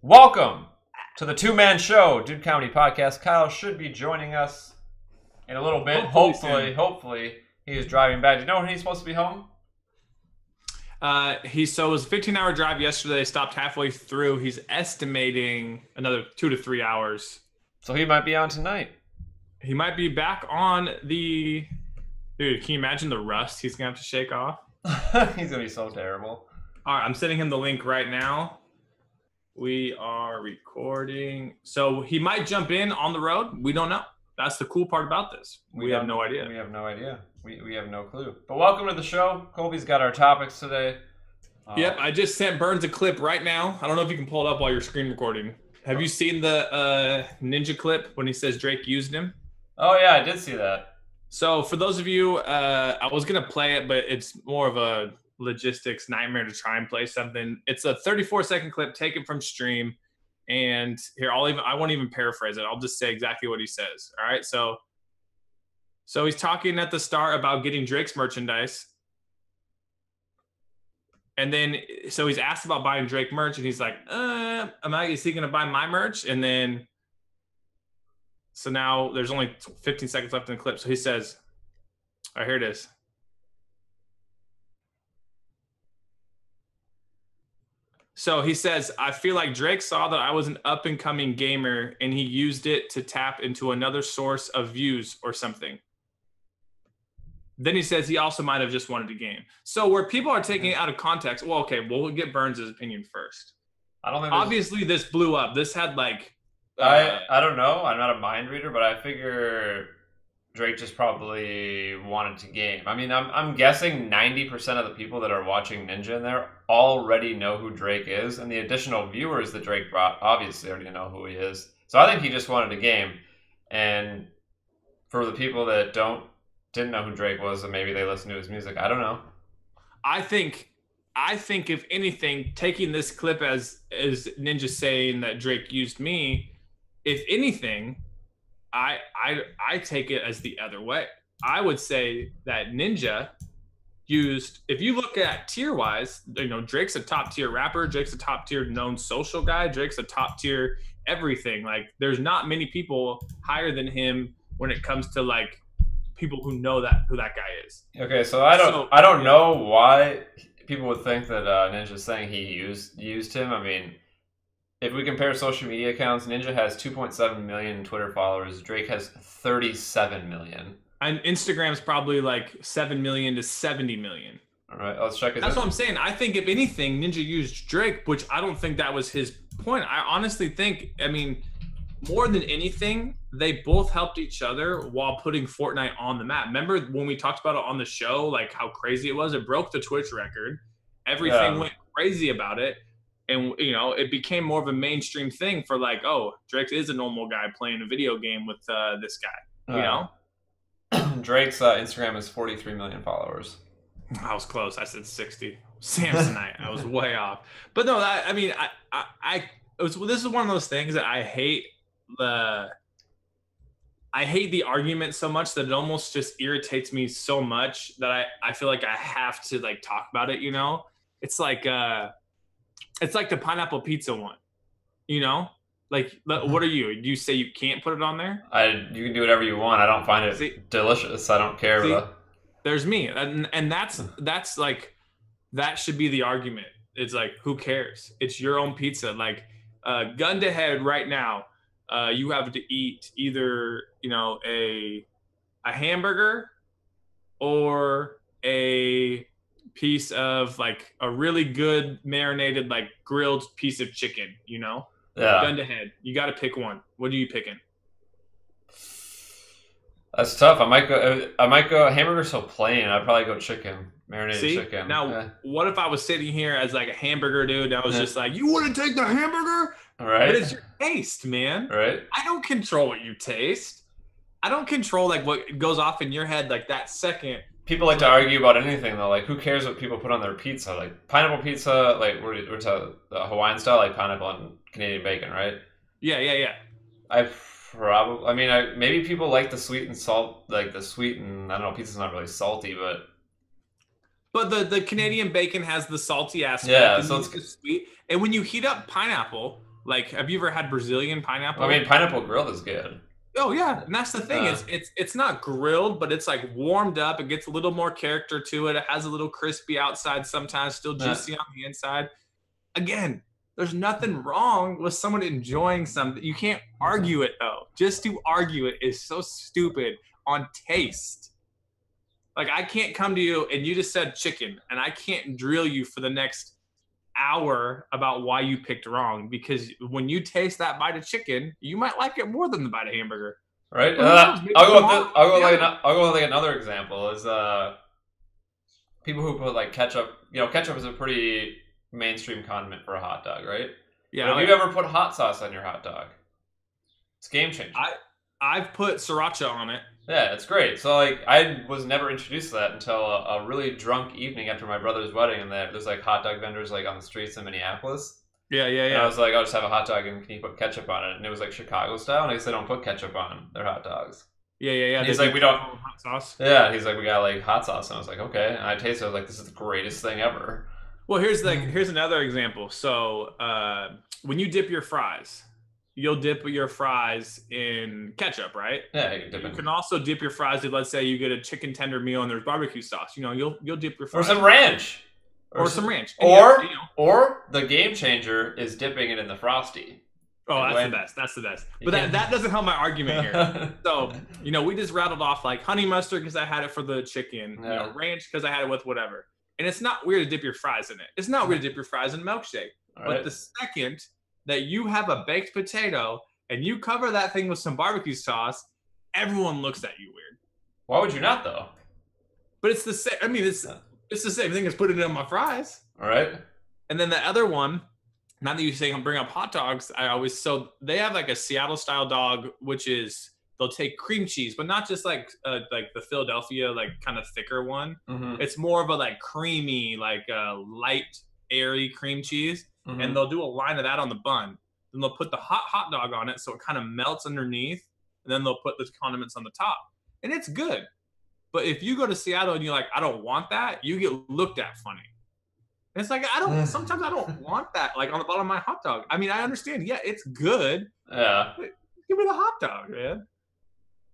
Welcome to the two-man show, Dude Comedy Podcast. Kyle should be joining us in a little bit. Hopefully, he is driving back. Do you know when he's supposed to be home? It was a 15-hour drive yesterday. Stopped halfway through. He's estimating another 2 to 3 hours. So he might be on tonight. He might be back on the... Dude, can you imagine the rust he's going to have to shake off? He's going to be so terrible. All right, I'm sending him the link right now. We are recording. So he might jump in on the road. We don't know. That's the cool part about this. We have no idea. We have no idea. We have no clue. But welcome to the show. Colby's got our topics today. Yep, I just sent Burns a clip right now. I don't know if you can pull it up while you're screen recording. Have you seen the Ninja clip when he says Drake used him? Oh, yeah, I did see that. So for those of you, I was going to play it, but it's more of a logistics nightmare to try and play something. It's a 34-second clip taken from stream. And here, I won't even paraphrase it. I'll just say exactly what he says. All right. So he's talking at the start about getting Drake's merchandise. And then, so he's asked about buying Drake merch, and he's like, is he going to buy my merch? And then, so now there's only 15 seconds left in the clip. So he says, all right, here it is. So he says, I feel like Drake saw that I was an up-and-coming gamer, and he used it to tap into another source of views or something. Then he says he also might have just wanted to game. So where people are taking it out of context, well, okay, we'll get Burns' opinion first. I don't think obviously this blew up. This had like... I don't know. I'm not a mind reader, but I figure Drake just probably wanted to game. I mean, I'm guessing 90% of the people that are watching Ninja in there already know who Drake is, and the additional viewers that Drake brought obviously already know who he is. So I think he just wanted to game. And for the people that didn't know who Drake was, and maybe they listen to his music, I don't know. I think if anything, taking this clip as Ninja saying that Drake used me, if anything, I take it as the other way. I would say that Ninja used, if you look at tier-wise, Drake's a top-tier rapper. Drake's a top-tier known social guy. Drake's a top-tier everything. Like, there's not many people higher than him when it comes to, like, people who know who that guy is. Okay, so I don't know why people would think that Ninja's saying he used him. I mean, if we compare social media accounts, Ninja has 2.7 million Twitter followers. Drake has 37 million. And Instagram's probably like 7 million to 70 million. All right, let's check it. That's what I'm saying. I think if anything, Ninja used Drake, which I don't think that was his point. I honestly think, I mean, more than anything, they both helped each other while putting Fortnite on the map. Remember when we talked about it on the show, like how crazy it was? It broke the Twitch record. Everything went crazy about it. And, it became more of a mainstream thing for like, oh, Drake is a normal guy playing a video game with this guy, you know? Drake's Instagram is 43 million followers. I was close. I said 60. Samsonite. I was way off. But no, this is one of those things that I hate the argument so much that it almost just irritates me so much that I feel like I have to like talk about it, It's like the pineapple pizza one, Like, what are you? Do you say you can't put it on there? You can do whatever you want. I don't find it delicious. I don't care. There's me, and that's like, that should be the argument. It's like, who cares? It's your own pizza. Like, gun to head right now, you have to eat either a hamburger or a piece of like a really good marinated like grilled piece of chicken. Yeah. Gun to head. You got to pick one. What are you picking? That's tough. I might go hamburger's so plain. I'd probably go chicken, marinated chicken. Now, what if I was sitting here as like a hamburger dude? And I was just like, you wouldn't take the hamburger? All right. But it's your taste, man. Right. I don't control what you taste. I don't control like what goes off in your head like that second. People like to argue about anything though. Like, who cares what people put on their pizza? Like pineapple pizza, like we're to the Hawaiian style, like pineapple and Canadian bacon, right? Yeah. Maybe people like the sweet and salt, like the sweet and I don't know, pizza's not really salty, but the Canadian bacon has the salty aspect. Yeah, and so it's sweet. And when you heat up pineapple, Like, have you ever had Brazilian pineapple? I mean, pineapple grilled is good. Oh yeah, and that's the thing. Uh, It's not grilled, but it's like warmed up. It gets a little more character to it. It has a little crispy outside, sometimes still juicy on the inside. Again, there's nothing wrong with someone enjoying something. You can't argue it though. Just to argue it is so stupid on taste. Like I can't come to you and you just said chicken, and I can't drill you for the next hour about why you picked wrong, because when you taste that bite of chicken, you might like it more than the bite of hamburger. right? Who knows? Maybe I'll go with tomorrow- I'll go with like another example is people who put like ketchup. You know, ketchup is a pretty mainstream condiment for a hot dog, right? Yeah, But have you ever put hot sauce on your hot dog? It's game changer. I've put sriracha on it. Yeah, it's great. So like, I was never introduced to that until a really drunk evening after my brother's wedding, and there's like hot dog vendors like on the streets in Minneapolis. Yeah. And I was like, I'll just have a hot dog, and can you put ketchup on it? And it was like Chicago style, and I said, don't put ketchup on their hot dogs. Yeah. And he's like, we don't. Hot sauce. Yeah, he's like, we got like hot sauce, and I was like, okay. And I tasted it, I was like, this is the greatest thing ever. Well, here's another example. So when you dip your fries, you'll dip your fries in ketchup, right? Yeah, you can dip You in. can also dip your fries if, let's say, you get a chicken tender meal and there's barbecue sauce. You know, you'll dip your Or fries. some ranch. Or some ranch. And Or, yeah, you know. or the game changer is dipping it in the Frosty. Oh, that's When- the best. That's the best. You But can't- that doesn't help my argument here. So, you know, we just rattled off like honey mustard because I had it for the chicken, you know, Yeah. ranch because I had it with whatever. And it's not weird to dip your fries in it. It's not weird to dip your fries in milkshake. All But right. the second that you have a baked potato and you cover that thing with some barbecue sauce, everyone looks at you weird. Why would you not though? But it's the same. I mean, it's the same thing as putting it on my fries. All right. And then the other one, now that you say bring up hot dogs, so they have like a Seattle style dog, which is they'll take cream cheese, but not just like the Philadelphia like kind of thicker one. Mm-hmm. It's more of a like creamy, like light, airy cream cheese, Mm-hmm. and they'll do a line of that on the bun. Then they'll put the hot dog on it, so it kind of melts underneath, and then they'll put the condiments on the top, and it's good. But if you go to Seattle and you're like, I don't want that, you get looked at funny. And it's like sometimes I don't want that, like on the bottom of my hot dog. I mean, I understand, yeah, it's good. Yeah. Give me the hot dog, man.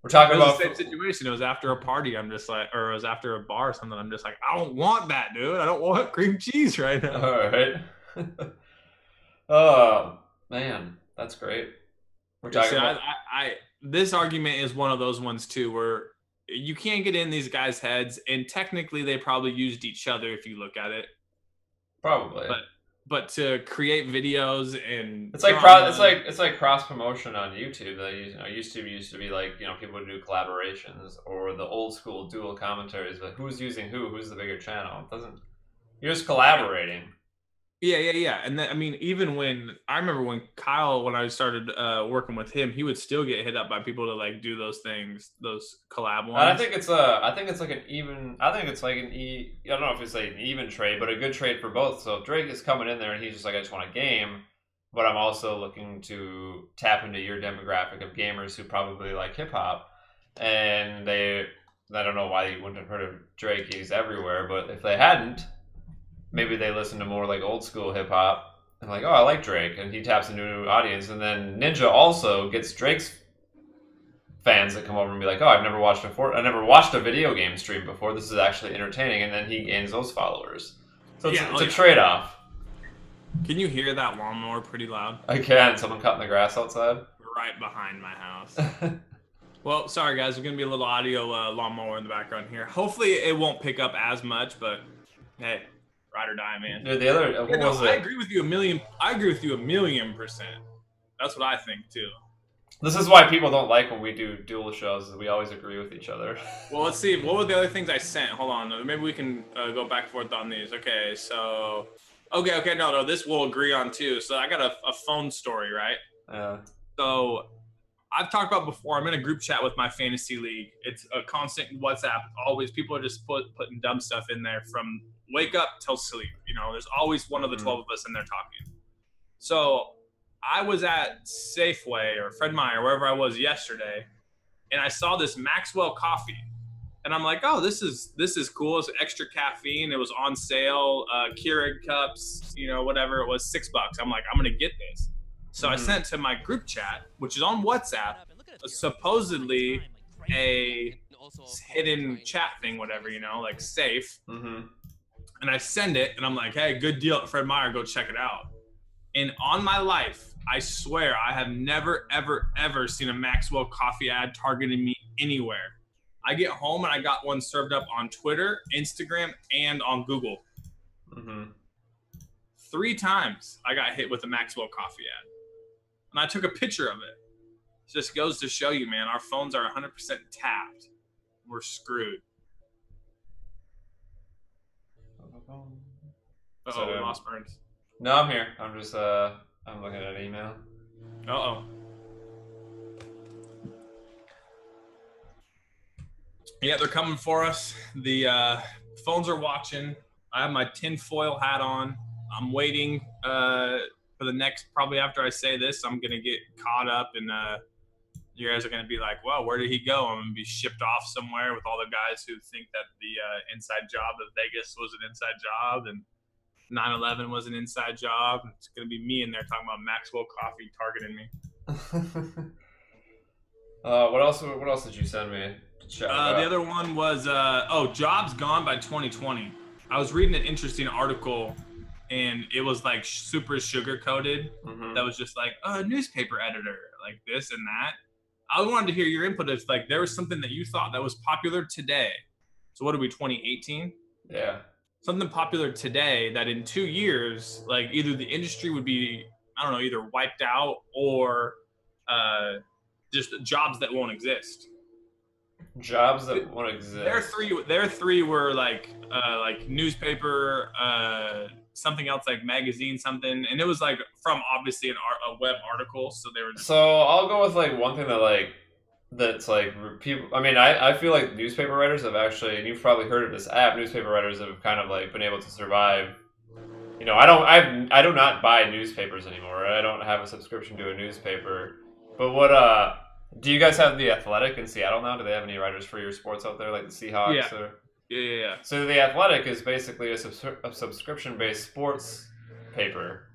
We're talking It was about the same situation. It was after a party. I'm just like, or it was after a bar or something. I'm just like, I don't want that, dude. I don't want cream cheese right now. All right. Oh man, that's great. We're talking See, about this argument is one of those ones too, where you can't get in these guys' heads, and technically they probably used each other if you look at it. probably. But to create videos and It's like drama- it's like cross promotion on YouTube. That used to be like people would do collaborations or the old school dual commentaries. But who's using who's the bigger channel? It doesn't. You're just collaborating. Yeah. And then, I mean, even when I remember when Kyle, when I started working with him, he would still get hit up by people to like do those things, those collab ones. And I think it's like an even. I think it's like I don't know if it's like an even trade, but a good trade for both. So if Drake is coming in there and he's just like, I just want a game, but I'm also looking to tap into your demographic of gamers who probably like hip hop, and I don't know why you wouldn't have heard of Drake. He's everywhere, but if they hadn't, maybe they listen to more like old school hip hop and like, oh, I like Drake, and he taps into a new audience, and then Ninja also gets Drake's fans that come over and be like, oh, I never watched a video game stream before. This is actually entertaining, and then he gains those followers. So it's a trade off. Can you hear that lawnmower pretty loud? I can. Someone cutting the grass outside. Right behind my house. Well, sorry guys, there's gonna be a little audio lawnmower in the background here. Hopefully it won't pick up as much, but hey, ride or die, man. Dude, the other Yeah, no, what was I it? agree with you 1,000,000%. That's what I think too. This is why people don't like when we do dual shows. Is we always agree with each other. Well, let's see. What were the other things I sent? Hold on. Maybe we can go back and forth on these. Okay, so... Okay, no, this we'll agree on too. So I got a phone story, right? Yeah. So I've talked about before, I'm in a group chat with my fantasy league. It's a constant WhatsApp. Always people are just putting dumb stuff in there from wake up till sleep. You know, there's always one of the 12 of us in there talking. So I was at Safeway or Fred Meyer, wherever I was yesterday, and I saw this Maxwell coffee. And I'm like, oh, this is cool. It's extra caffeine. It was on sale. Keurig cups, whatever. It was $6. I'm like, I'm going to get this. So I sent to my group chat, which is on WhatsApp, supposedly a hidden chat thing, whatever, like safe. Mm-hmm. And I send it, and I'm like, hey, good deal at Fred Meyer, go check it out. And on my life, I swear, I have never, ever, ever seen a Maxwell coffee ad targeting me anywhere. I get home, and I got one served up on Twitter, Instagram, and on Google. Mm-hmm. 3 times I got hit with a Maxwell coffee ad. And I took a picture of it. It just goes to show you, man, our phones are 100% tapped. We're screwed. Uh-oh, we lost Burns. No, I'm here. I'm just, I'm looking at an email. Uh-oh. Yeah, they're coming for us. The phones are watching. I have my tinfoil hat on. I'm waiting for the next, probably after I say this, I'm going to get caught up and you guys are going to be like, well, where did he go? I'm going to be shipped off somewhere with all the guys who think that the inside job of Vegas was an inside job and 9/11 was an inside job. It's going to be me in there talking about Maxwell Coffee targeting me. What else did you send me? The other one was, jobs gone by 2020. I was reading an interesting article, and it was like super sugar coated. Mm-hmm. That was just like a newspaper editor, like this and that. I wanted to hear your input if like there was something that you thought that was popular today. So what are we, 2018? Yeah. Something popular today that in 2 years, like either the industry would be, I don't know, either wiped out or just jobs that won't exist. Jobs that won't exist. Their three were like newspaper, something else like magazine, something, and it was like from obviously a web article. So they were. So I'll go with like one thing that's like people. I mean, I feel like newspaper writers have actually, and you've probably heard of this app. Newspaper writers have kind of like been able to survive. I do not buy newspapers anymore. I don't have a subscription to a newspaper. But what do you guys have The Athletic in Seattle now? Do they have any writers for your sports out there, like the Seahawks? Yeah. Yeah. So The Athletic is basically a subscription-based sports paper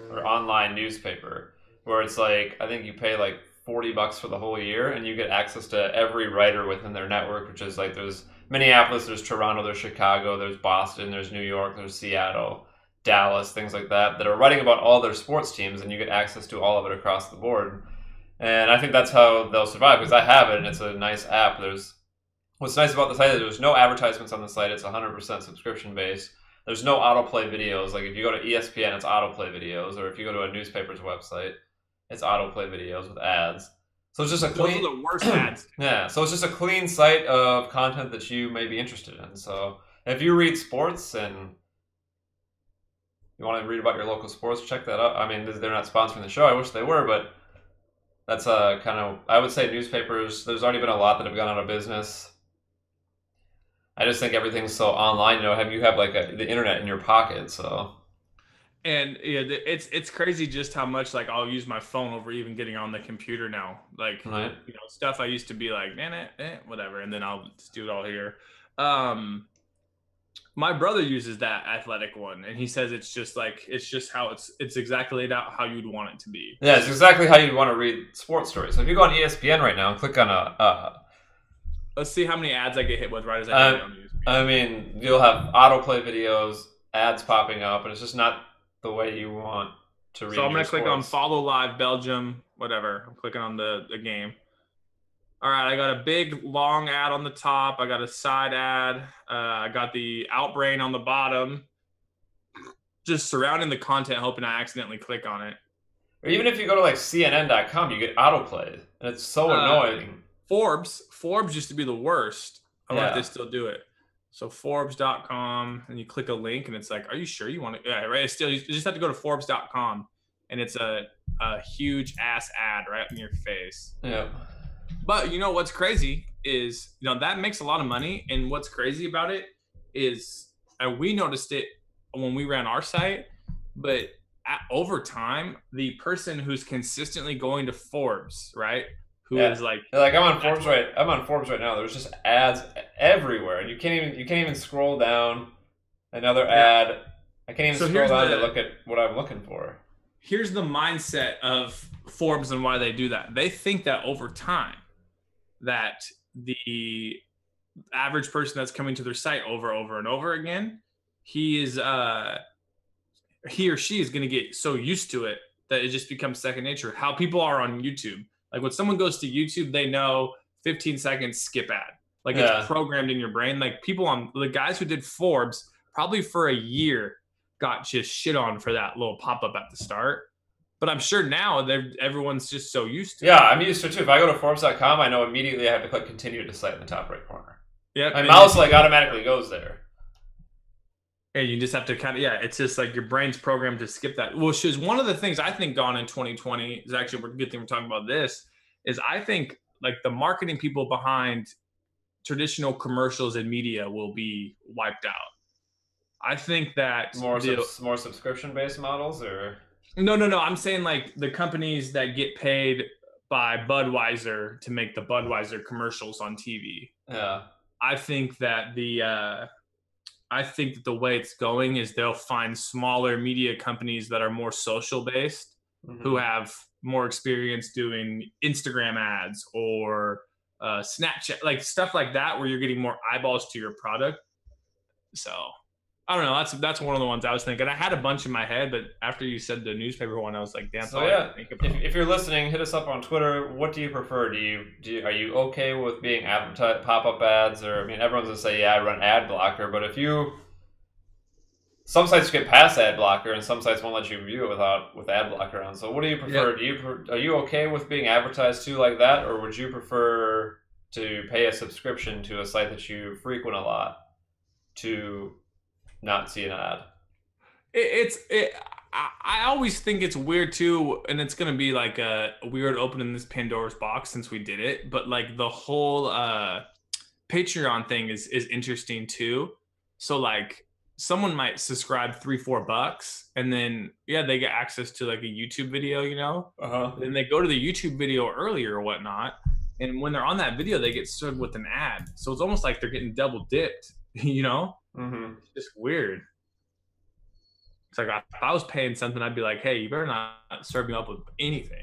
or online newspaper where it's like, I think you pay like $40 for the whole year and you get access to every writer within their network, which is like there's Minneapolis, there's Toronto, there's Chicago, there's Boston, there's New York, there's Seattle, Dallas, things like that are writing about all their sports teams, and you get access to all of it across the board. And I think that's how they'll survive, because I have it and it's a nice app. What's nice about the site is there's no advertisements on the site. It's 100% subscription based. There's no autoplay videos. Like if you go to ESPN, it's autoplay videos, or if you go to a newspaper's website, it's autoplay videos with ads. So it's just a clean. Those are the worst ads. Yeah, so it's just a clean site of content that you may be interested in. So if you read sports and you want to read about your local sports, check that out. I mean, they're not sponsoring the show. I wish they were, but that's kind of, I would say newspapers, there's already been a lot that have gone out of business. I just think everything's so online. You have like the internet in your pocket, so. And yeah, it's crazy just how much like I'll use my phone over even getting on the computer now. Like right. Stuff I used to be like, whatever, and then I'll just do it all here. My brother uses that Athletic one, and he says it's just how it's exactly laid out how you'd want it to be. Yeah, it's exactly how you'd want to read sports stories. So if you go on ESPN right now and click on let's see how many ads I get hit with right as I go on ESPN. I mean, you'll have autoplay videos, ads popping up, and it's just not the way you want to read. So I'm gonna click on sports. Follow Live Belgium, whatever. I'm clicking on the game. All right, I got a big long ad on the top. I got a side ad. I got the Outbrain on the bottom. Just surrounding the content, hoping I accidentally click on it. Or even if you go to like CNN.com, you get autoplayed, and it's so annoying. Forbes used to be the worst. I wonder if they still do it. So Forbes.com, and you click a link, and it's like, are you sure you want to? Yeah, right. Still, you just have to go to Forbes.com, and it's a huge ass ad right in your face. Yeah. But you know what's crazy is, that makes a lot of money. And what's crazy about it is, we noticed it when we ran our site, but over time, the person who's consistently going to Forbes, right? Who is like I'm on Forbes right now. There's just ads everywhere, and you can't even scroll down. Another ad. I can't even scroll down to look at what I'm looking for. here's the mindset of Forbes and why they do that. They think that over time, that the average person that's coming to their site over and over again, he or she is going to get so used to it that it just becomes second nature. How people are on YouTube. Like when someone goes to YouTube, they know 15 seconds skip ad. Like it's programmed in your brain. Like people on the guys who did Forbes probably for a year got just shit on for that little pop-up at the start. But I'm sure now everyone's just so used to it. Yeah, I'm used to it too. If I go to Forbes.com, I know immediately I have to click continue to site in the top right corner. Yeah, my mouse like automatically goes there. Yeah, you just have to kind of, it's just like your brain's programmed to skip that. Well, she's one of the things I think gone in 2020 is actually a good thing we're talking about this, is I think like the marketing people behind traditional commercials and media will be wiped out. I think that more subscription-based models, or no. I'm saying like the companies that get paid by Budweiser to make the Budweiser commercials on TV. Yeah, I think that the way it's going is they'll find smaller media companies that are more social based, who have more experience doing Instagram ads or Snapchat, like stuff like that, where you're getting more eyeballs to your product. So I don't know. That's one of the ones I was thinking. I had a bunch in my head, but after you said the newspaper one, I was like, damn. So yeah, if you're listening, hit us up on Twitter. What do you prefer? Are you okay with being advertised pop-up ads, or I mean, everyone's gonna say I run ad blocker, but some sites get past ad blocker, and some sites won't let you view it with ad blocker on. So what do you prefer? Yep. Are you okay with being advertised to like that, or would you prefer to pay a subscription to a site that you frequent a lot to not see an ad? I always think it's weird too, and it's gonna be like a weird opening this Pandora's box since we did it. But like the whole Patreon thing is interesting too. So like someone might subscribe $3-4, and then they get access to like a YouTube video, Then they go to the YouTube video early or whatnot, and when they're on that video, they get served with an ad. So it's almost like they're getting double dipped, Mm-hmm. It's just weird. It's like if I was paying something, I'd be like, hey, you better not serve me up with anything.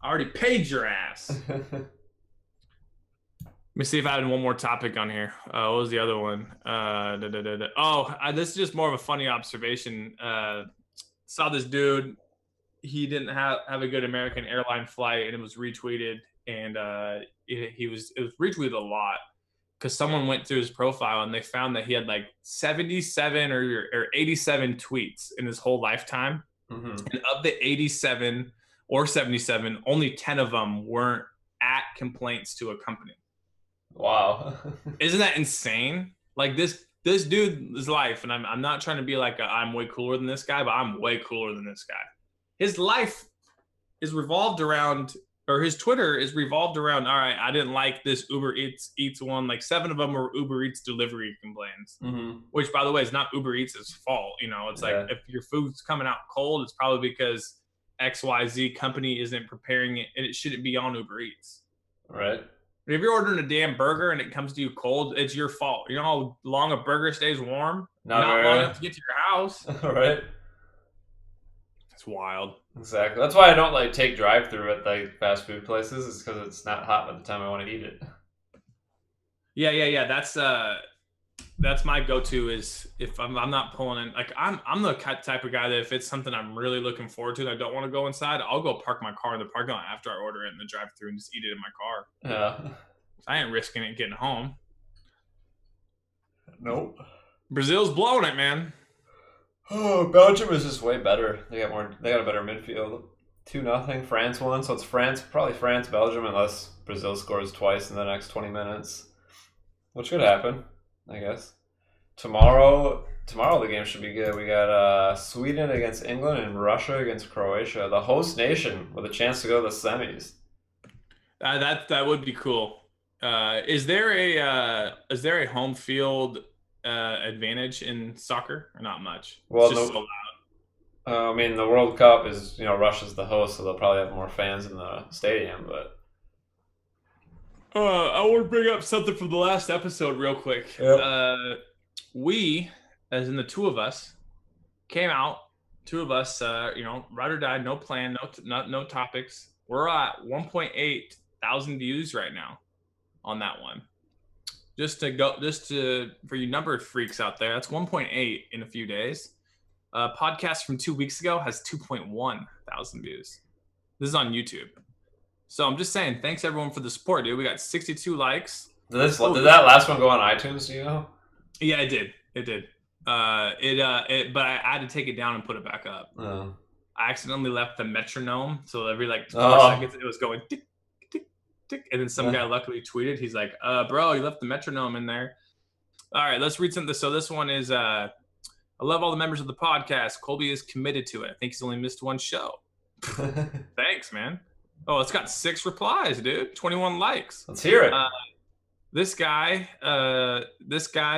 I already paid your ass. Let me see if I had one more topic on here. What was the other one? This is just more of a funny observation. Saw this dude. He didn't have a good American airline flight, and it was retweeted. And it was retweeted a lot, because someone went through his profile and they found that he had like 77 or 87 tweets in his whole lifetime. Mm-hmm. And of the 87 or 77, only 10 of them weren't at complaints to a company. Wow. Isn't that insane? Like this dude's life, and I'm not trying to be like I'm way cooler than this guy, but I'm way cooler than this guy. His life is revolved around, or his Twitter is revolved around, all right, I didn't like this Uber Eats one. Like 7 of them were Uber Eats delivery complaints, which, by the way, is not Uber Eats' fault. It's like if your food's coming out cold, it's probably because XYZ company isn't preparing it, and it shouldn't be on Uber Eats. Right. If you're ordering a damn burger and it comes to you cold, it's your fault. You know how long a burger stays warm? Not long enough to get to your house. Right. It's wild. Exactly. That's why I don't like take drive-through at like fast food places, is because it's not hot by the time I want to eat it. Yeah. That's my go-to, is if I'm not pulling in. Like I'm the type of guy that if it's something I'm really looking forward to and I don't want to go inside, I'll go park my car in the parking lot after I order it in the drive-through and just eat it in my car. Yeah. I ain't risking it getting home. Nope. Brazil's blowing it, man. Oh, Belgium is just way better. They got a better midfield. 2-0. France won, so it's probably France, Belgium, unless Brazil scores twice in the next 20 minutes. Which could happen, I guess. Tomorrow the game should be good. We got Sweden against England and Russia against Croatia. The host nation with a chance to go to the semis. That would be cool. Is there a home field advantage in soccer, or not much? Well, it's just so loud. I mean, the World Cup is, Russia's the host, so they'll probably have more fans in the stadium. But I want to bring up something from the last episode real quick. Yep. We, as in the two of us, came out Two of us, ride or die, no plan, no topics. We're at 1.8 thousand views right now on that one. For you number freaks out there, that's 1.8 in a few days. Podcast from 2 weeks ago has 2.1 thousand views. This is on YouTube. So I'm just saying, thanks everyone for the support, dude. We got 62 likes. Did that last one go on iTunes? Do you know? Yeah, it did. But I had to take it down and put it back up. Oh. I accidentally left the metronome, so every 4 seconds it was going tick, tick, tick, and then some guy luckily tweeted. He's like, "Bro, you left the metronome in there." All right, let's read something. So this one is, I love all the members of the podcast. Colby is committed to it. I think he's only missed one show. Thanks, man. Oh, it's got 6 replies, dude. 21 likes. Let's hear it. This guy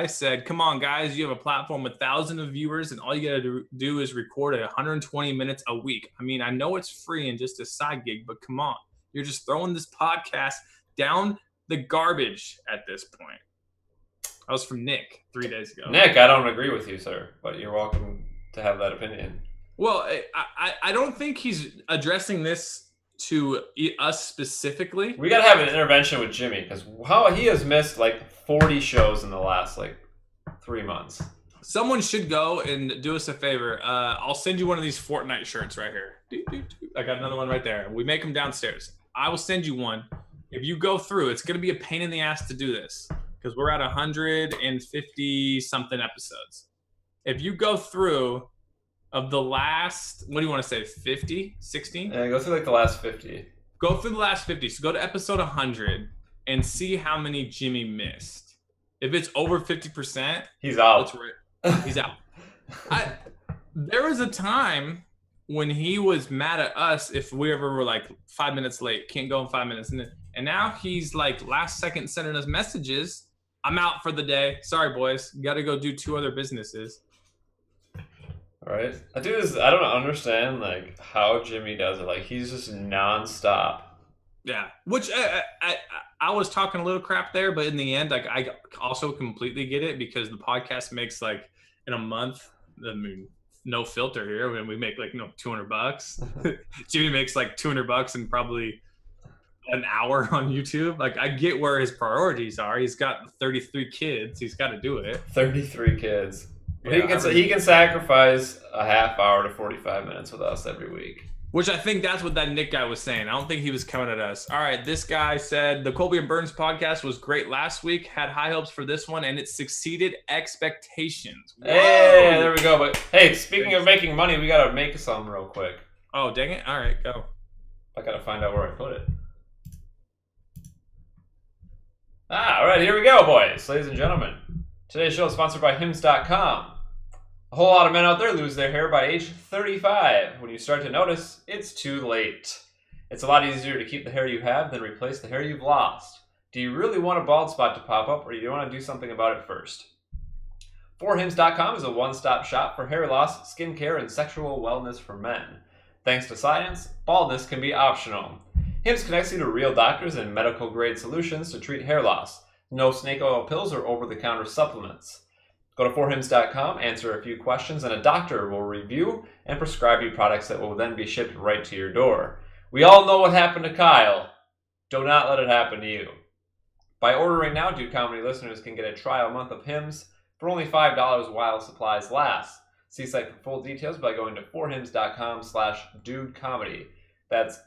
said, "Come on, guys, you have a platform with thousands of viewers, and all you gotta do is record 120 minutes a week. I mean, I know it's free and just a side gig, but come on, you're just throwing this podcast down the garbage at this point." That was from Nick 3 days ago. Nick, I don't agree with you, sir, but you're welcome to have that opinion. Well, I don't think he's addressing this to us specifically. We gotta have an intervention with Jimmy, because how he has missed 40 shows in the last 3 months. Someone should go and do us a favor. I'll send you one of these Fortnite shirts right here. I got another one right there. We make them downstairs. I will send you one. If you go through, it's gonna be a pain in the ass to do this because we're at 150 something episodes. If you go through of the last, what do you want to say, 50, 60? Yeah, go through the last 50. Go through the last 50. So go to episode 100 and see how many Jimmy missed. If it's over 50%, he's out. He's out. There was a time when he was mad at us if we ever were 5 minutes late, can't go in 5 minutes. And now he's last second sending us messages. I'm out for the day. Sorry, boys. Got to go do 2 other businesses. All right. I don't understand how Jimmy does it. He's just nonstop. Yeah. Which I was talking a little crap there, but in the end, I also completely get it because the podcast makes in a month, I mean, no filter here. When we make $200, Jimmy makes $200 in probably an hour on YouTube. I get where his priorities are. He's got 33 kids. He's got to do it. 33 kids. Yeah, he can sacrifice a half hour to 45 minutes with us every week. Which I think that's what that Nick guy was saying. I don't think he was coming at us. All right, this guy said the Colby and Burns podcast was great last week. Had high hopes for this one, and it succeeded expectations. Whoa! Hey, there we go. But hey, speaking of making money, we gotta make some real quick. Oh, dang it! All right, go. I gotta find out where I put it. All right, here we go, boys, ladies and gentlemen. Today's show is sponsored by Hims.com. A whole lot of men out there lose their hair by age 35. When you start to notice, it's too late. It's a lot easier to keep the hair you have than replace the hair you've lost. Do you really want a bald spot to pop up, or do you want to do something about it first? 4Hims.com is a one-stop shop for hair loss, skincare, and sexual wellness for men. Thanks to science, baldness can be optional. Hims connects you to real doctors and medical-grade solutions to treat hair loss. No snake oil pills or over-the-counter supplements. Go to 4Hims.com, answer a few questions, and a doctor will review and prescribe you products that will then be shipped right to your door. We all know what happened to Kyle. Do not let it happen to you. By ordering now, Dude Comedy listeners can get a trial month of Hims for only $5 while supplies last. See site for full details by going to 4hims.com/dudecomedy. That's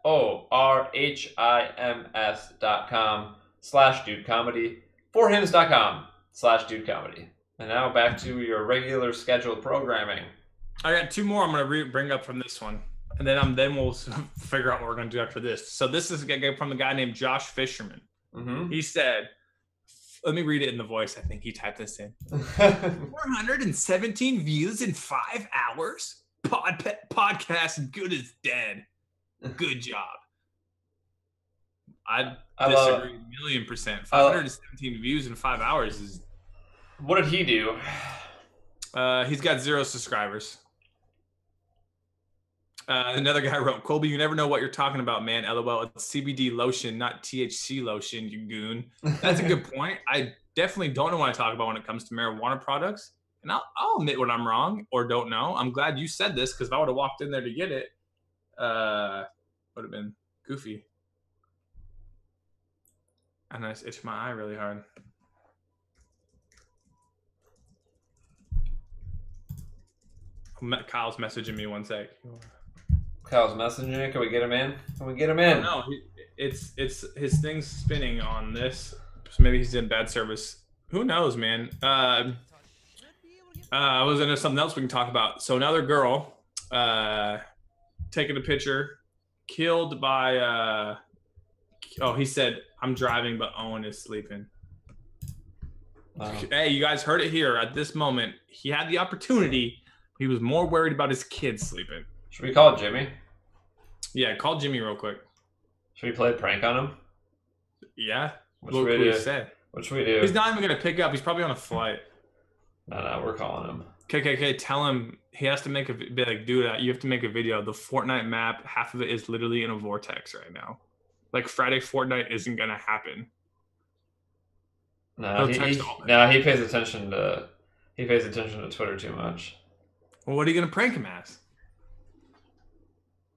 FORHIMS.com/dudecomedy. 4hims.com/dudecomedy. And now back to your regular scheduled programming. I got 2 more I'm going to bring up from this one. And then we'll figure out what we're going to do after this. So this is from a guy named Josh Fisherman. Mm-hmm. He said, let me read it in the voice. I think he typed this in. 417 views in 5 hours? Podcast good as dead. Good job. I disagree 1,000,000%. 517 views in 5 hours is... What did he do? He's got 0 subscribers. Another guy wrote, Colby, you never know what you're talking about, man. LOL, it's CBD lotion, not THC lotion, you goon. That's a good point. I definitely don't know what I talk about when it comes to marijuana products. and I'll admit when I'm wrong or don't know. I'm glad you said this because if I would have walked in there to get it, would have been goofy. And I just itched my eye really hard. Kyle's messaging me one sec. Kyle's messaging. Can we get him in? Can we get him in? No, it's his thing's spinning on this. So maybe he's in bad service. Who knows, man? I was into something else we can talk about. So another girl taking a picture, killed by he said, I'm driving, but Owen is sleeping. Wow. Hey, you guys heard it here. At this moment, he had the opportunity. He was more worried about his kids sleeping. Should we call Jimmy? Yeah, call Jimmy real quick. Should we play a prank on him? Yeah. What should we do? What should we do? He's not even going to pick up. He's probably on a flight. No, we're calling him. Okay. Tell him he has to make do that. You have to make a video. The Fortnite map, half of it is literally in a vortex right now. Like Friday Fortnite isn't going to happen. No, he pays attention to Twitter too much. Well, what are you going to prank him as?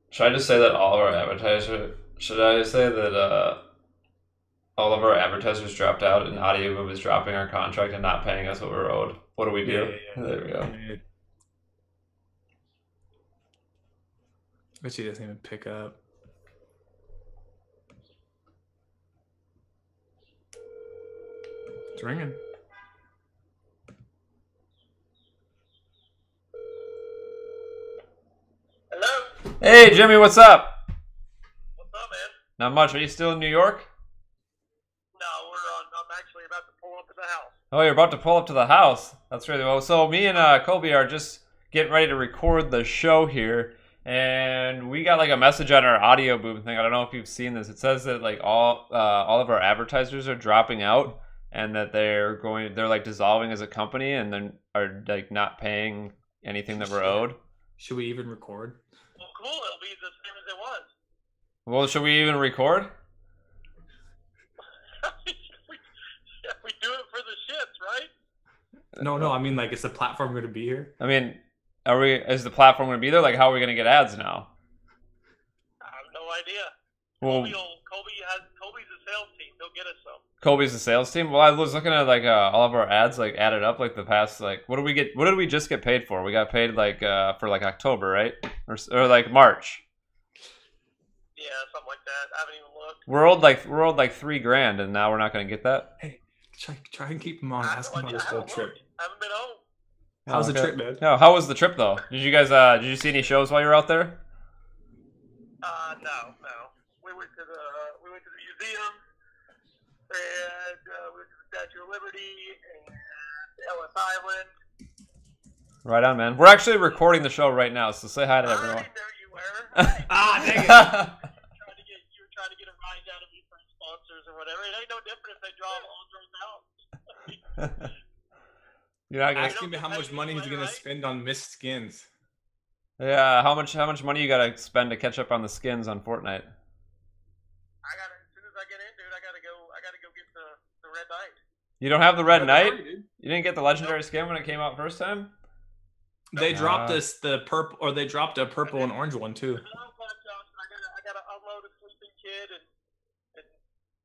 Should I just say that all of our advertisers? Should I say that all of our advertisers dropped out and Audio Boom is dropping our contract and not paying us what we're owed? What do we do? Yeah. There we go. Yeah. Bet he doesn't even pick up. It's ringing. Hello? Hey, Jimmy, what's up? What's up, man? Not much. Are you still in New York? No, I'm actually about to pull up to the house. Oh, you're about to pull up to the house. That's really well. So me and Colby are just getting ready to record the show here, and we got like a message on our Audio Boom thing. I don't know if you've seen this. It says that like all of our advertisers are dropping out, and that they're like dissolving as a company, and then are like not paying anything that we're owed. Should we even record? Well, cool. It'll be the same as it was. Well, should we even record? we do it for the shits, right? No. I mean, like, is the platform going to be here? I mean, is the platform going to be there? Like, how are we going to get ads now? I have no idea. Well, Colby's the sales team. He'll get us some. Colby's the sales team. Well, I was looking at like all of our ads like added up like the past like what did we just get paid for? We got paid like for like October, right? Or like March. Yeah, something like that. I haven't even looked. We're owed like $3,000, and now we're not going to get that. Hey, try and keep him on. Ask him about his whole trip. I haven't been home. How's the trip, man? No, how was the trip though? Did you guys did you see any shows while you were out there? No. We went to the museum, and we went to the Statue of Liberty and Ellis Island. Right on, man. We're actually recording the show right now, so say hi to everyone. There you were. Dang it. You were trying to get a rise out of me for sponsors or whatever. It ain't no different if they draw Andros out. You're not gonna ask him how much money he's gonna spend on missed skins. Yeah, how much money you gotta spend to catch up on the skins on Fortnite? As soon as I get in, dude, I gotta go get the Red Knight. You don't have the Red Knight? You didn't get the legendary skin when it came out first time? They dropped the purple, or they dropped a purple and orange one too. I gotta unload a sleeping kid and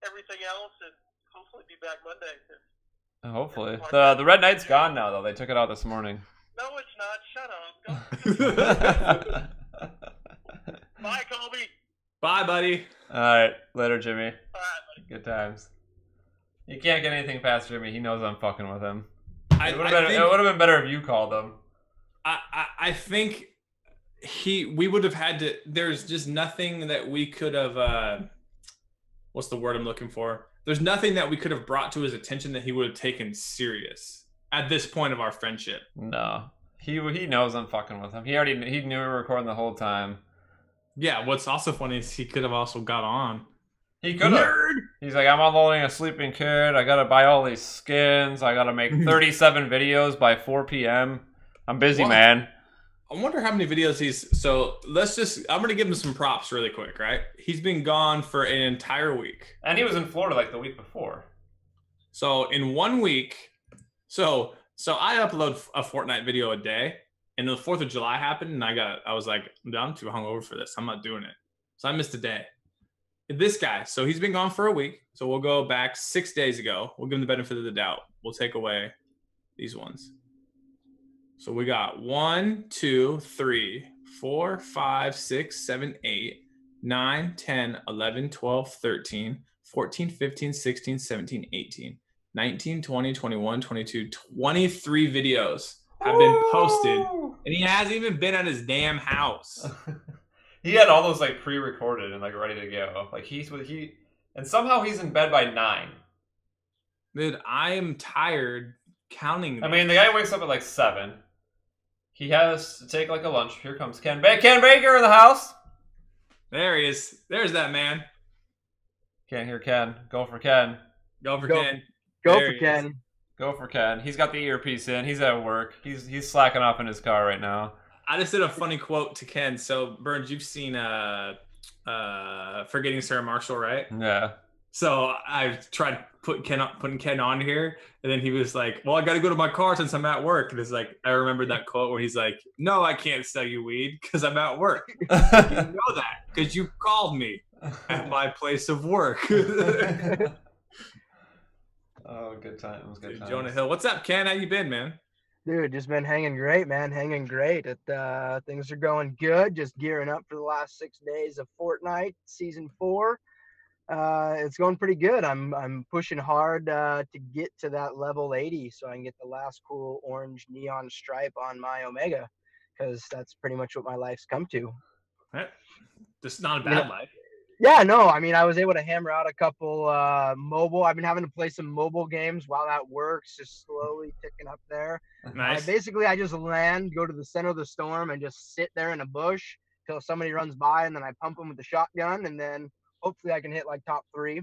everything else, and hopefully be back Monday. Hopefully. The Red Knight's gone now, though. They took it out this morning. No, it's not. Shut up. Bye, Colby. Bye, buddy. All right. Later, Jimmy. All right, buddy. Good times. You can't get anything past Jimmy. He knows I'm fucking with him. It would have been better if you called him. I think we would have had to. There's just nothing that we could have. What's the word I'm looking for? There's nothing that we could have brought to his attention that he would have taken serious at this point of our friendship. No, he knows I'm fucking with him. He knew we were recording the whole time. Yeah. What's also funny is he could have also got on. He could have. He's like, I'm unloading a sleeping kid. I gotta buy all these skins. I gotta make 37 videos by 4 p.m. I'm busy, man. I wonder how many videos he's. So I'm going to give him some props really quick, right? He's been gone for an entire week. And he was in Florida like the week before. So in 1 week, so So I upload a Fortnite video a day, and the 4th of July happened, and I was like, I'm too hungover for this. I'm not doing it. So I missed a day. This guy, so he's been gone for a week. So we'll go back 6 days ago. We'll give him the benefit of the doubt. We'll take away these ones. So we got 1, 2, 3, 4, 5, 6, 7, 8, 9, 10, 11, 12, 13, 14, 15, 16, 17, 18, 19, 20, 21, 22, 23 videos have been posted, and he hasn't even been at his damn house. He had all those like pre-recorded and like ready to go. Like and somehow he's in bed by 9. Dude, I am tired counting. I mean, the guy wakes up at like 7. He has to take like a lunch. Here comes Ken. Ken Baker in the house. There he is. There's that man. Can't hear Ken. Go for Ken. Go for Ken. Go There for he Ken. is. Go for Ken. He's got the earpiece in. He's at work. He's slacking off in his car right now. I just did a funny quote to Ken. So Burns, you've seen Forgetting Sarah Marshall, right? Yeah. So I tried putting Ken on here, and then he was like, "Well, I got to go to my car since I'm at work." And it's like I remember that quote where he's like, "No, I can't sell you weed because I'm at work." You know that because you called me at my place of work. Oh, good times. Good times. Jonah Hill, what's up, Ken? How you been, man? Dude, just been hanging great, man. Hanging great. Things are going good. Just gearing up for the last 6 days of Fortnite Season 4. It's going pretty good. I'm pushing hard to get to that level 80 so I can get the last cool orange neon stripe on my Omega, because that's pretty much what my life's come to. This is not a bad life. Yeah, no, I mean, I was able to hammer out a couple mobile. I've been having to play some mobile games while that works, just slowly ticking up there. Nice. Basically, I just land, go to the center of the storm, and just sit there in a bush till somebody runs by, and then I pump them with the shotgun, and then hopefully I can hit like top 3.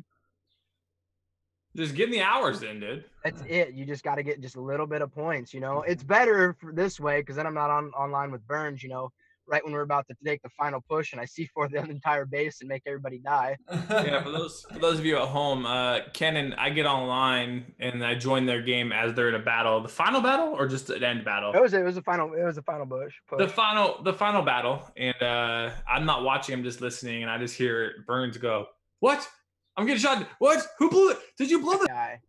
Just getting the hours in, dude. That's it. You just got to get just a little bit of points, you know. It's better for this way because then I'm not online with Burns, you know, right when we're about to take the final push and I C4 the entire base and make everybody die. Yeah, for those of you at home, Ken and I get online and I join their game as they're in a battle. The final battle or just an end battle? It was a final push. The final battle, and I'm not watching. I'm just listening, and I just hear Burns go, "What? I'm getting shot. What? Who blew it? Did you blow the Guy.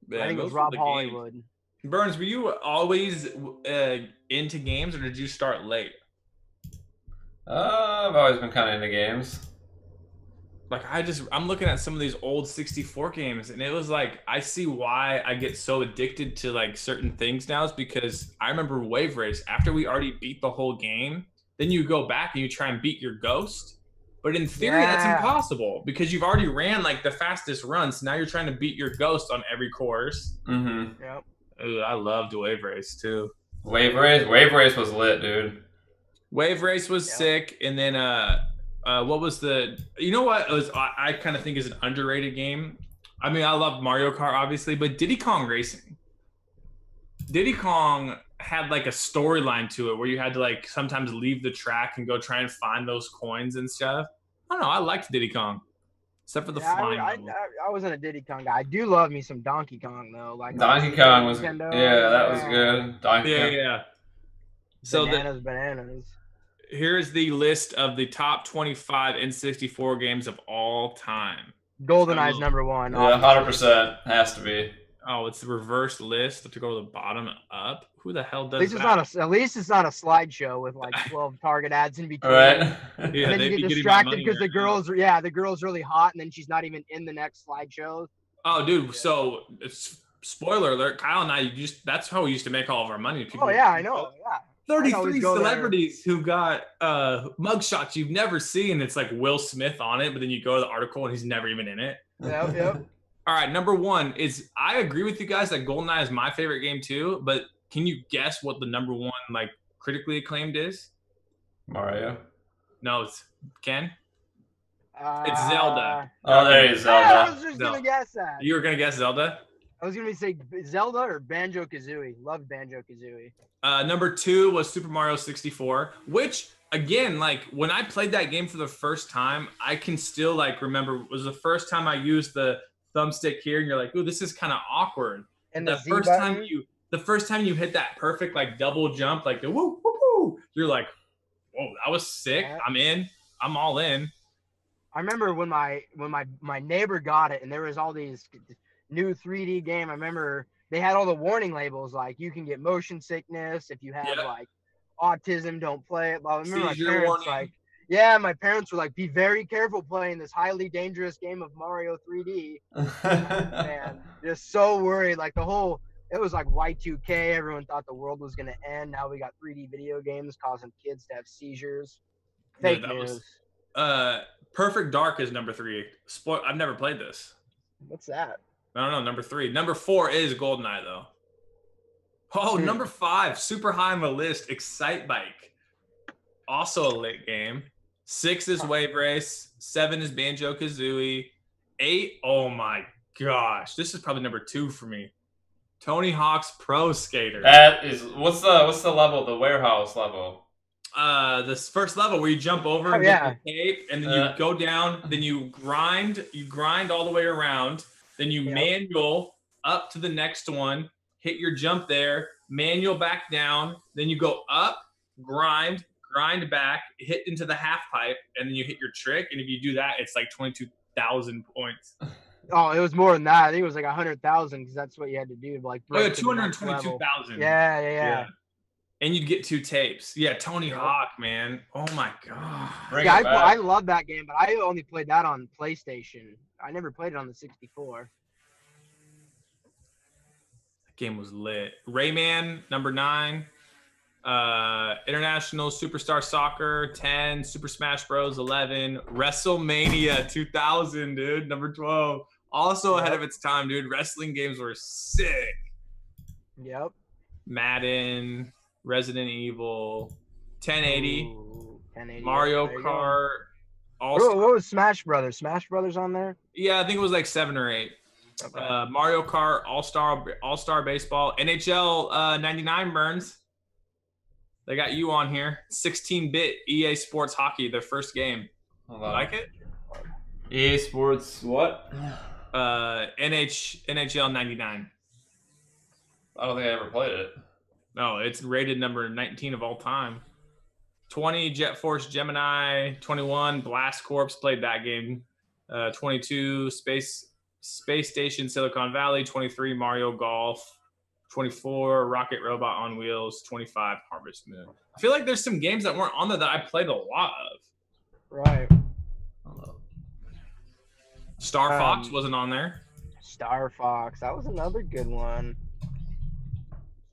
Man, I think it was those were Rob the games. Hollywood. Burns, were you always into games, or did you start late? I've always been kind of into games. Like I'm looking at some of these old 64 games, and it was like I see why I get so addicted to like certain things now is because I remember Wave Race after we already beat the whole game, then you go back and you try and beat your ghost. But in theory, that's Yeah. impossible because you've already ran like the fastest run. So now you're trying to beat your ghost on every course. Mm-hmm. Yep. Ooh, I loved Wave Race too. Wave Race was lit, dude. Wave Race was Yep. sick, and then what was the? You know what? It was I kind of think is an underrated game. I mean, I love Mario Kart obviously, but Diddy Kong Racing. Diddy Kong had like a storyline to it where you had to like sometimes leave the track and go try and find those coins and stuff. I don't know. I liked Diddy Kong, except for the Yeah, flying. I wasn't a Diddy Kong guy. I do love me some Donkey Kong though. Like Donkey Super Kong was Nintendo, that was good. Donkey Kong. Yeah. So Bananas. here's the list of the top 25 N64 games of all time. GoldenEye's So- number one. Yeah, obviously. 100% has to be. Oh, it's the reverse list to go to the bottom up. Who the hell At does least that? at least it's not a slideshow with like 12 target ads in between. Right? Yeah, And then they'd you be get getting my distracted money because right the girl's really hot, and then she's not even in the next slideshow. Oh, dude. So it's spoiler alert. Kyle and I that's how we used to make all of our money. People Oh yeah, I know. Yeah. I'd 33 always go there. celebrities who got mugshots you've never seen. It's like Will Smith on it, but then you go to the article and he's never even in it. Yep. All right, number one is I agree with you guys that GoldenEye is my favorite game too, but can you guess what the number one like critically acclaimed is? Mario. No, it's Ken. It's Zelda. Oh, there is Yeah, I Zelda. was just No. gonna guess that. You were gonna guess Zelda. I was gonna say Zelda or Banjo Kazooie. Love Banjo Kazooie. Number two was Super Mario 64, which again, like when I played that game for the first time, I can still like remember it was the first time I used the thumbstick here, and you're like, "Ooh, this is kind of awkward." And the the Z first button. time you hit that perfect like double jump, like the woo woo woo, you're like, "Whoa, that was sick! Yeah. I'm in. I'm all in." I remember when my neighbor got it, and there was all these new 3D game. I remember they had all the warning labels like you can get motion sickness if you have Yeah. like autism, don't play it. But I remember Seizure my parents warning. like, yeah, my parents were like, be very careful playing this highly dangerous game of Mario 3D. And just so worried. Like it was like Y2K. Everyone thought the world was gonna end. Now we got 3D video games causing kids to have seizures. Fake that was- news. Perfect Dark is number three. I've never played this. What's that? I don't know. Number three. Number four is GoldenEye, though. Oh, number five, super high on the list, Excite Bike. Also a lit game. 6 is Wave Race. 7 is Banjo Kazooie. 8, oh my gosh. This is probably number 2 for me. Tony Hawk's Pro Skater. That is what's the level? The warehouse level. This first level where you jump over Oh, and yeah. get the tape, and then you go down, then you grind all the way around, then you Yep. manual up to the next one, hit your jump there, manual back down, then you go up, grind back, hit into the half pipe, and then you hit your trick. And if you do that, it's like 22,000 points. Oh, it was more than that. I think it was like 100,000 because that's what you had to do. Like, Oh, yeah, break to the next level. 222,000. Yeah. And you'd get 2 tapes. Yeah, Tony Hawk, man. Oh my god. Bring Yeah, it I back. love that game, but I only played that on PlayStation. I never played it on the 64. That game was lit. Rayman, number 9. International Superstar Soccer, 10. Super Smash Bros, 11. WrestleMania 2000, dude, number 12. Also ahead of its time, dude. Wrestling games were sick. Yep. Madden, Resident Evil, 1080, Ooh, 1080. Mario There you go. Kart. What was Smash Brothers? Smash Brothers on there? Yeah, I think it was like 7 or 8. Okay. Mario Kart, All-Star Baseball, NHL 99 Burns. They got you on here. 16-bit EA Sports Hockey, their first game. Hold on. Like it? EA Sports what? NHL 99. I don't think I ever played it. No, it's rated number 19 of all time. 20, Jet Force Gemini. 21, Blast Corps, played that game. 22, Space Space Station Silicon Valley, 23 Mario Golf, 24 Rocket Robot on Wheels, 25 Harvest Moon. I feel like there's some games that weren't on there that I played a lot of. Right. Star Fox wasn't on there. Star Fox, that was another good one.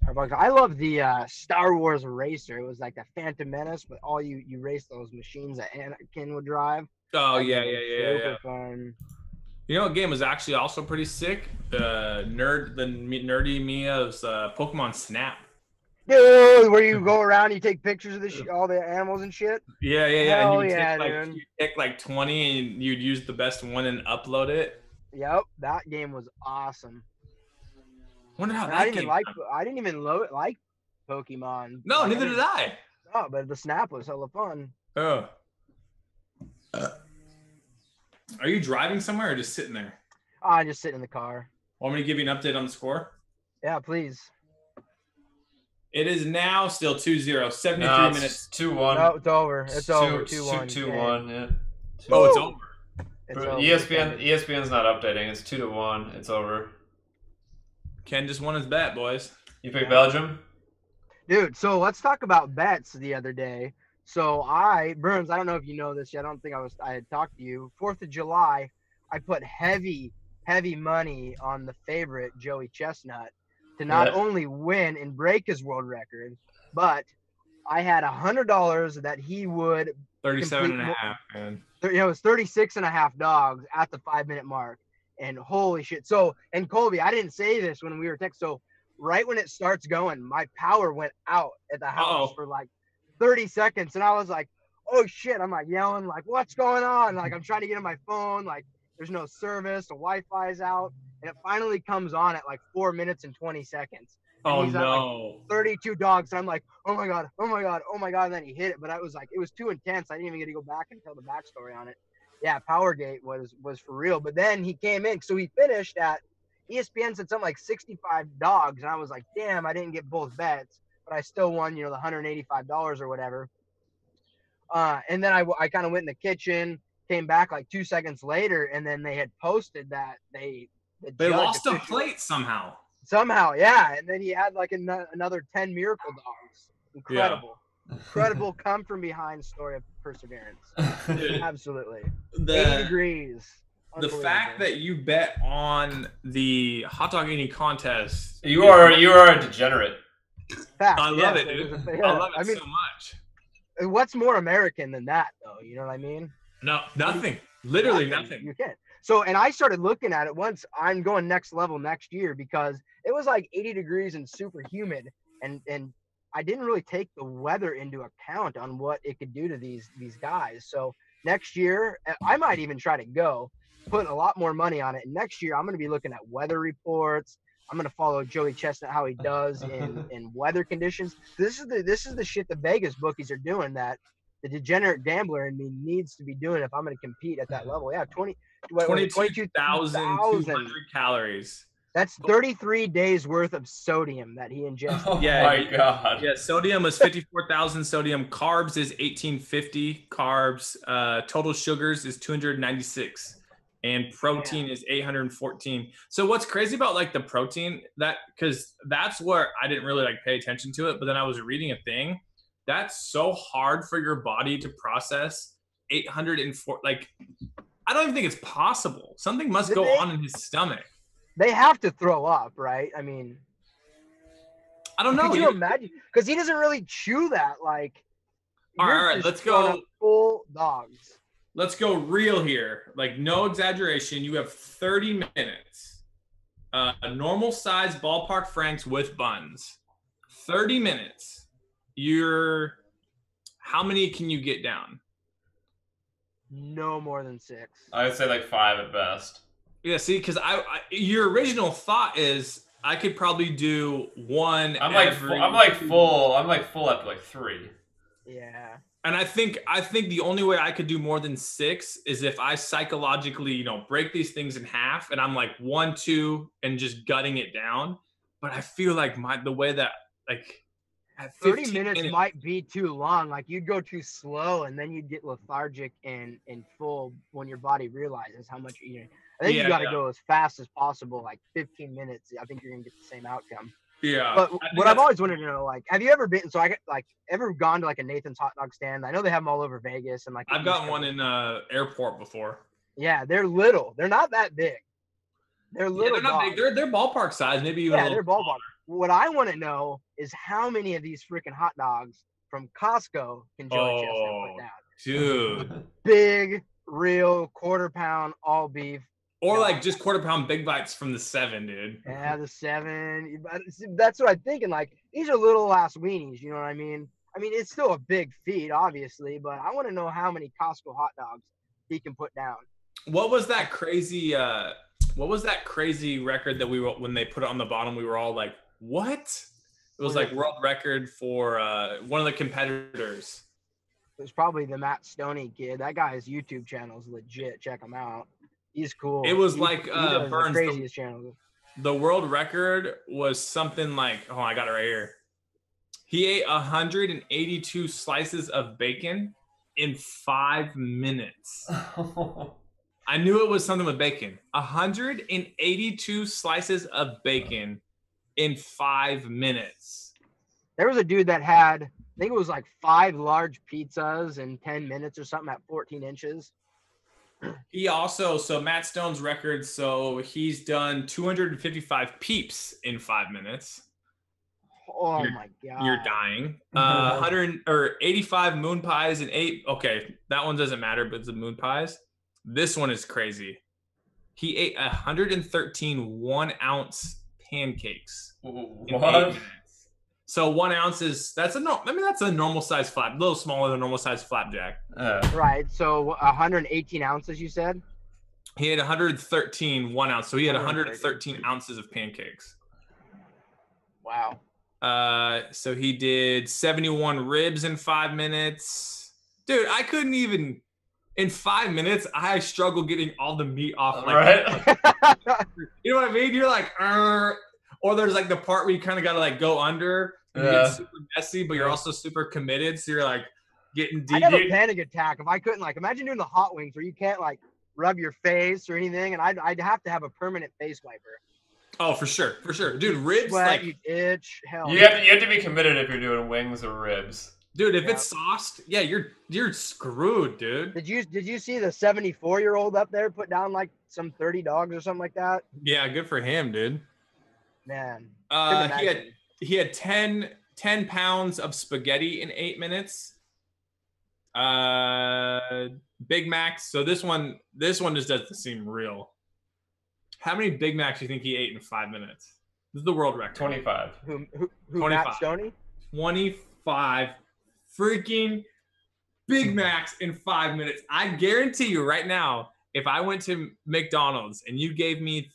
Star Fox. I love the Star Wars Racer. It was like the Phantom Menace, but all you race those machines that Anakin would drive. Oh That yeah, game yeah, was yeah, super fun. You know what game was actually also pretty sick? The nerdy Mia's Pokemon Snap. Dude, where you go around, you take pictures of all the animals and shit. Yeah, yeah, yeah. Hell And you yeah, take like dude. you pick like 20 and you'd use the best one and upload it. Yep, that game was awesome. Wonder how And that I didn't game. even like. I didn't even like Pokemon. No, Like, neither did I. Oh, but the Snap was hella fun. Oh. Are you driving somewhere or just sitting there? I just sit in the car. Want me to give you an update on the score? Yeah, please. It is now still 2-0, 73 No, minutes. it's 2-1. No, it's over. It's over. 2-1. 2-1. Yeah. Oh, it's over. It's For over. ESPN's not updating. It's 2-1. It's over. Ken just won his bet, boys. You pick Belgium? Dude, so let's talk about bets the other day. So Burns, I don't know if you know this yet. I don't think I had talked to you. 4th of July, I put heavy money on the favorite, Joey Chestnut, to not only win and break his world record, but I had $100 that he would 37 and a half, man. it was 36 and a half dogs at the 5-minute mark. And holy shit. So, and Colby, I didn't say this when we were texting. So right when it starts going, my power went out at the house for like 30 seconds. And I was like, oh shit. I'm like yelling, like, what's going on? Like, I'm trying to get on my phone. Like, there's no service. The Wi-Fi is out. And it finally comes on at like 4 minutes and 20 seconds. And Oh, he's at no. like 32 dogs. And I'm like, oh my God, oh my God, oh my God. And then he hit it. But I was like, it was too intense. I didn't even get to go back and tell the backstory on it. Yeah, Powergate was for real. But then he came in. So he finished at ESPN said something like 65 dogs. And I was like, damn, I didn't get both bets. But I still won, the $185 or whatever. And then I kind of went in the kitchen, came back like 2 seconds later, and then they had posted that they lost a plate somehow. Somehow, yeah. And then he had like another 10 miracle dogs. Incredible. Yeah. Incredible come from behind story of perseverance. Absolutely. 80 degrees. The fact that you bet on the hot dog eating contest. You are a degenerate. Fact, I love it, dude. I love it so much. What's more American than that, though? You know what I mean? No, nothing. Literally nothing. You can't. So, and I started looking at it once. I'm going next level next year because it was like 80 degrees and super humid, and I didn't really take the weather into account on what it could do to these guys. So next year, I might even try to go, put a lot more money on it. And next year, I'm going to be looking at weather reports. I'm going to follow Joey Chestnut, how he does in weather conditions. This is the shit the Vegas bookies are doing that the degenerate gambler in me needs to be doing if I'm going to compete at that level. Yeah, 22,200 calories. That's 33 days worth of sodium that he ingested. Oh my God. Yeah, sodium is 54,000 sodium. Carbs is 1850 carbs. Total sugars is 296. And protein is 814. So what's crazy about like the protein, because that's where I didn't really like pay attention to it, but then I was reading a thing that's so hard for your body to process 804. Like, I don't even think it's possible. Something must go on in his stomach. They have to throw up, right? I mean, I don't know. Could you imagine? Because he doesn't really chew that. Like, all right, let's go. Full dogs. Let's go real here. Like, no exaggeration. You have 30 minutes. A normal size ballpark franks with buns. 30 minutes. How many can you get down? No more than 6. I would say like 5 at best. Yeah, see, because your original thought is I could probably do one. I'm like full after like 3. Yeah. And I think the only way I could do more than 6 is if I psychologically, break these things in half, and I'm like 1, 2, and just gutting it down. But I feel like the way that like at 30 minutes might be too long. Like, you'd go too slow, and then you'd get lethargic and full when your body realizes how much you're eating. I think you Yeah, got to yeah. go as fast as possible, like 15 minutes. I think you're gonna get the same outcome. Yeah. But I think what I've that's- always wanted to know, like, have you ever been? So I get like ever gone to like a Nathan's hot dog stand? I know they have them all over Vegas and like. the I've East gotten Coast. one in airport before. Yeah, they're little. They're not that big. They're Yeah, little. they're not big. dogs. They're ballpark size, maybe even a Yeah, little they're ballpark. What I want to know is how many of these freaking hot dogs from Costco can Joey Chestnut Oh, put down? dude. Big, real, quarter pound, all beef. Or No. like just quarter pound big bites from the 7, dude. Yeah, the 7. That's what I'm thinking. Like, these are little ass weenies. You know what I mean? I mean, it's still a big feed, obviously, but I want to know how many Costco hot dogs he can put down. What was that crazy record that we were, when they put it on the bottom, we were all like, what? It was like world record for one of the competitors. It was probably the Matt Stoney kid. That guy's YouTube channel is legit. Check him out. He's cool. It was he like does the Burns. craziest channels. The world record was something like, oh, I got it right here. He ate 182 slices of bacon in 5 minutes. I knew it was something with bacon. 182 slices of bacon in 5 minutes. There was a dude that had, I think it was like 5 large pizzas in 10 minutes or something at 14 inches. He also, so Matt Stone's record, so he's done 255 peeps in 5 minutes. Oh my god. You're dying. 100 or 85 moon pies and 8. Okay, that one doesn't matter, but it's the moon pies. This one is crazy. He ate 113 1-ounce pancakes. In 8 minutes. So 1 ounce is that's a normal size flap, a little smaller than normal size flapjack. Right. So 118 ounces, you said? He had 113 1 ounce, so he had 113. 113 ounces of pancakes. Wow. So he did 71 ribs in 5 minutes. Dude, I couldn't even in 5 minutes. I struggle getting all the meat off. Like, Right. you know what I mean? You're like, or there's like the part where you kind of got to like go under and you get super messy, but you're also super committed. So you're like getting deep. I'd have a panic attack if I couldn't, like, imagine doing the hot wings where you can't like rub your face or anything, and I'd have to have a permanent face wiper. Oh, for sure, dude. Ribs, Sweat, like, you'd itch. Hell, You have to be committed if you're doing wings or ribs. dude. If Yeah. it's sauced, yeah, you're screwed, dude. Did you see the 74-year-old up there put down like some 30 dogs or something like that? Yeah, good for him, dude. Man. He had 10 pounds of spaghetti in 8 minutes. Big Macs. So this one just doesn't seem real. How many Big Macs do you think he ate in 5 minutes? This is the world record. 25. Who 25. Matt Stoney? 25 freaking Big Macs in 5 minutes. I guarantee you right now, if I went to McDonald's and you gave me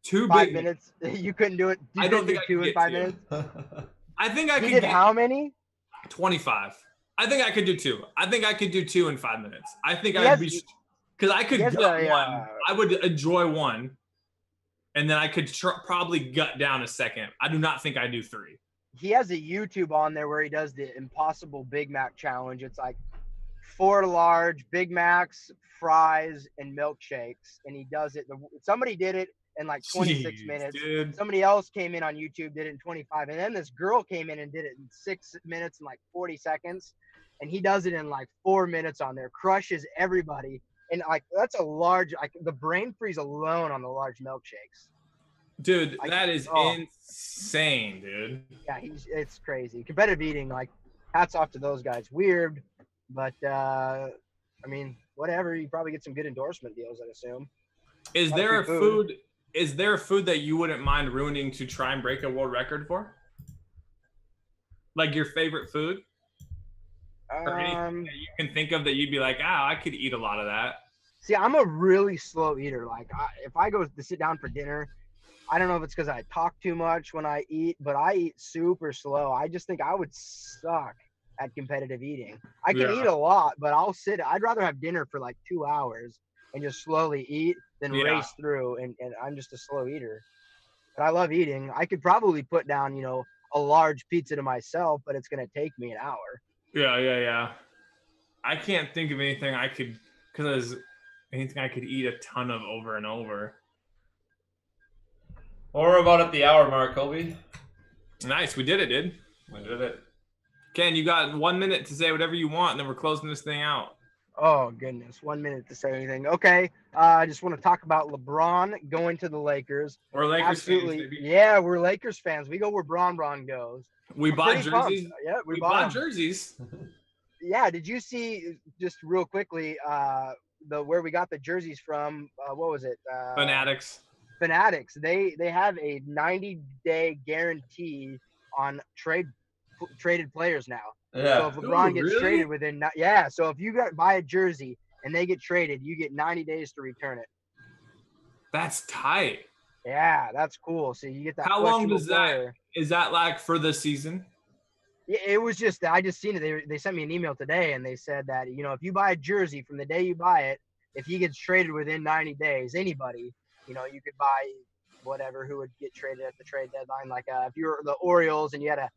2 5 Big minutes. You couldn't do it. You I don't couldn't think do I two could in get 5 2. minutes. I think I You could did get how many? 25. I think I could do 2. I think I could do 2 in 5 minutes. I think Yes, I'd be because I could yes, gut yeah. one. I would enjoy one, and then I could probably gut down a second. I do not think I do 3. He has a YouTube on there where he does the Impossible Big Mac challenge. It's like 4 large Big Macs, fries, and milkshakes, and he does it. Somebody did it in like 26 Jeez, minutes. dude. Somebody else came in on YouTube, did it in 25, and then this girl came in and did it in 6 minutes and like 40 seconds, and he does it in like 4 minutes on there. Crushes everybody, and like that's a large. Like the brain freeze alone on the large milkshakes. Dude, that is oh. insane, dude. Yeah, it's crazy. Competitive eating, like, hats off to those guys. Weird, but I mean, whatever. You probably get some good endorsement deals, I'd assume. Is Not there a free food? Is there a food that you wouldn't mind ruining to try and break a world record for? Like your favorite food, or anything that you can think of that you'd be like, I could eat a lot of that. See, I'm a really slow eater. Like, if I go to sit down for dinner, I don't know if it's because I talk too much when I eat, but I eat super slow. I just think I would suck at competitive eating. I can eat a lot, but I'd rather have dinner for like 2 hours and just slowly eat than race through. And I'm just a slow eater. But I love eating. I could probably put down, a large pizza to myself, but it's going to take me an hour. Yeah. I can't think of anything I could, because anything I could eat a ton of over and over. Well, we're about at the hour mark, Colby. Nice, we did it, dude. We did it. Ken, you got 1 minute to say whatever you want, and then we're closing this thing out. Oh goodness, 1 minute to say anything. Okay, I just want to talk about LeBron going to the Lakers. We're Lakers Absolutely, fans, baby. yeah, we're Lakers fans. We go where Bron goes. We I'm bought pretty pumped. jerseys. Yeah, we bought bought 'em. jerseys. Yeah, did you see just real quickly the where we got the jerseys from? What was it? Fanatics. Fanatics. They have a 90-day guarantee on traded players now. So Yeah. if LeBron Ooh, gets really? traded within, yeah. So if you buy a jersey and they get traded, you get 90 days to return it. That's tight. Yeah, that's cool. So you get that. How long flexible does that? player. Is that like for the season? Yeah, it was just I just seen it. They sent me an email today and they said that if you buy a jersey from the day you buy it, if he gets traded within 90 days, anybody, you could buy whatever who would get traded at the trade deadline. Like if you were the Orioles and you had a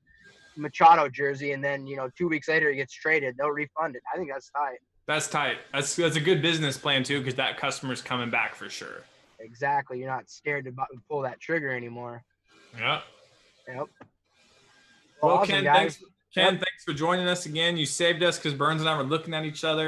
Machado jersey and then 2 weeks later he gets traded, they'll refund it. I think that's tight. That's tight. That's a good business plan too, because that customer's coming back for sure. Exactly. You're not scared to pull that trigger anymore. Yeah. Yep. Well, awesome, Ken, guys. thanks for joining us again. You saved us because Burns and I were looking at each other.